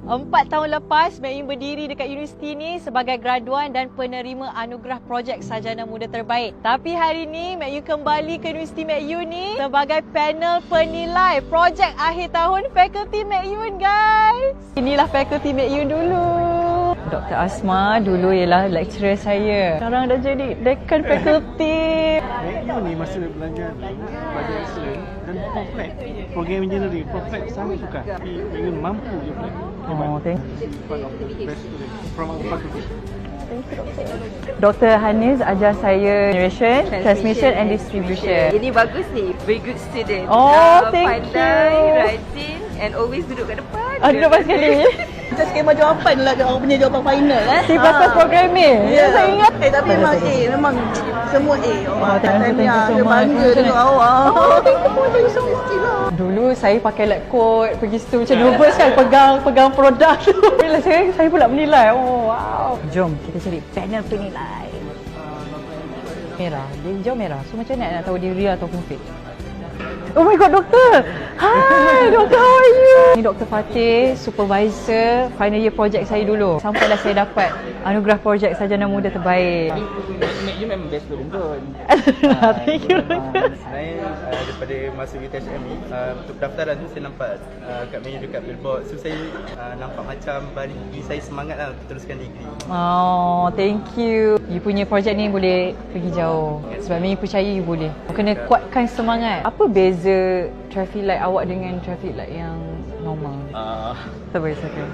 4 tahun lepas, Mek Yun berdiri dekat universiti ni sebagai graduan dan penerima anugerah projek Sarjana Muda Terbaik. Tapi hari ni, Mek Yun kembali ke Universiti Mek Yun ni sebagai panel penilai projek akhir tahun fakulti Mek Yun, guys. Inilah fakulti Mek Yun dulu. Dr. Asma dulu ialah lecturer saya. Sekarang dah jadi dekan fakulti. Mek Yun ni masa belajar pada excellent dan perfect. Program engineering perfect, sangat suka. Tapi Mek Yun mampu je Flex. Oh, thank you. One of the best students from our faculty. Dr. Hanis ajar saya generation, transmission and distribution. Ini bagus ni, very good student. Oh, thank pandai, you. rajin and always duduk kat depan. Duduk pas sekali. Kita skema jawapan lah orang punya jawapan final C++ programming. Ya, Saya ingat. tapi memang A, memang semua A. Oh, thank you so Dia much. bangga dengan awak. Oh, thank you so much. Dulu saya pakai lab coat, pergi situ macam nervous kan, pegang produk tu. Bila saya pula menilai. Oh, wow. Jom kita cari panel penilai. Merah, dia hijau merah. So macam mana nak tahu dia real ataupun fake? Oh my god, doktor! Hi, doktor, how are you? Ni Dr. Fatih, supervisor final year project saya dulu. Sampailah saya dapat anugerah projek Sarjana Muda Terbaik. Mek Yun memang best student pun. Thank you, doktor. Sebenarnya daripada masuk UTHM ni, untuk pendaftaran tu saya nampak kat Mek Yun dekat billboard. So saya nampak macam bagi saya semangat lah untuk teruskan degree. Oh, thank you. You punya projek ni boleh pergi jauh. Sebab Mek Yun percaya you boleh. Kena kuatkan semangat. Apa beza traffic light awak dengan traffic light yang normal? Sabar, sabar.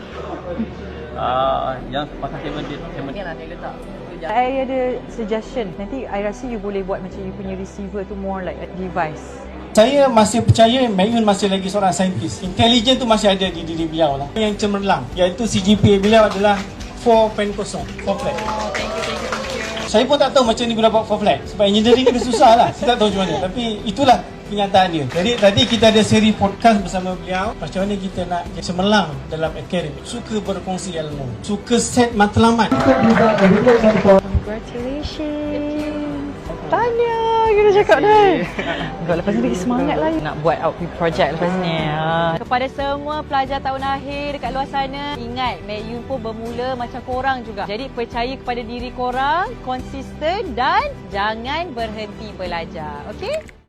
Yang pasal tema Ni lah dia letak. I ada suggestion. Nanti I rasa you boleh buat macam you punya receiver tu more like a device. Saya masih percaya Mek Yun masih lagi seorang saintis. Intelijen tu masih ada di diri beliau lah. Yang cemerlang, iaitu CGPA beliau adalah 4.0, 4 flat. Saya pun tak tahu macam ni guna buat 4 flat. Sebab engineering itu susah lah. Saya tak tahu macam mana. Tapi itulah kenyataan dia. Jadi tadi kita ada seri podcast bersama beliau. Macam mana kita nak cemerlang dalam akademik. Suka berkongsi ilmu. Suka set matlamat. Congratulations. Tanya, kita cakap dah. Lepas ni lagi semangat lah nak buat output project lepas ni. Kepada semua pelajar tahun akhir dekat luar sana, ingat Mek Yun pun bermula macam korang juga. Jadi percaya kepada diri korang, konsisten dan jangan berhenti belajar. Okey?